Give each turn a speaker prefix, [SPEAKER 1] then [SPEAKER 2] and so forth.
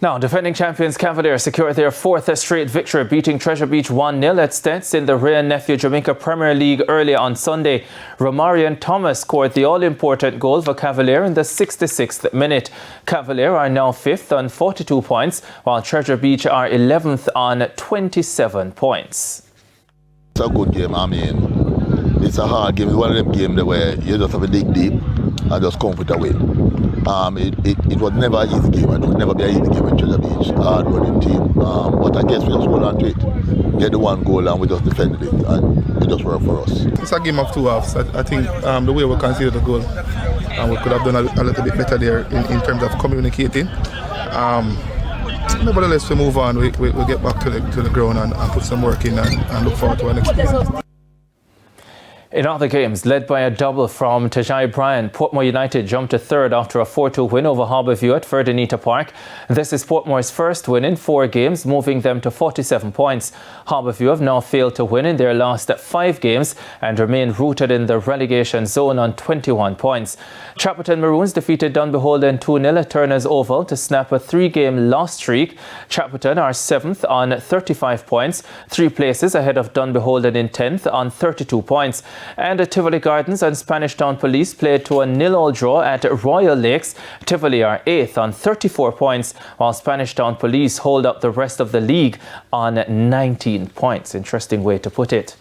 [SPEAKER 1] Now, defending champions Cavalier secured their fourth straight victory, beating Treasure Beach 1-0 at Stets in the Ray and Nephew Jamaica Premier League earlier on Sunday. Romarian Thomas scored the all-important goal for Cavalier in the 66th minute. Cavalier are now 5th on 42 points, while Treasure Beach are 11th on 27 points.
[SPEAKER 2] It's a good game. I mean, it's a hard game. It's one of them games where you just have to dig deep and just come with a win. It was never an easy game, and it would never be an easy game with Treasure Beach. Hard running team, but I guess we just hold on to it. Get the one goal and we just defended it, and it just worked for us.
[SPEAKER 3] It's a game of two halves. I think the way we conceded the goal, we could have done a little bit better there in terms of communicating. Nevertheless, we move on. We get back to the ground and put some work in and look forward to our next game.
[SPEAKER 1] In other games, led by a double from Tajai Bryan, Portmore United jumped to third after a 4-2 win over Harbourview at Ferdanita Park. This is Portmore's first win in 4 games, moving them to 47 points. Harbourview have now failed to win in their last 5 games and remain rooted in the relegation zone on 21 points. Chapperton Maroons defeated Dunbeholden 2-0 at Turner's Oval to snap a 3-game loss streak. Chapperton are 7th on 35 points, 3 places ahead of Dunbeholden in 10th on 32 points. And Tivoli Gardens and Spanish Town Police played to a 0-0 draw at Royal Lakes. Tivoli are 8th on 34 points, while Spanish Town Police hold up the rest of the league on 19 points. Interesting way to put it.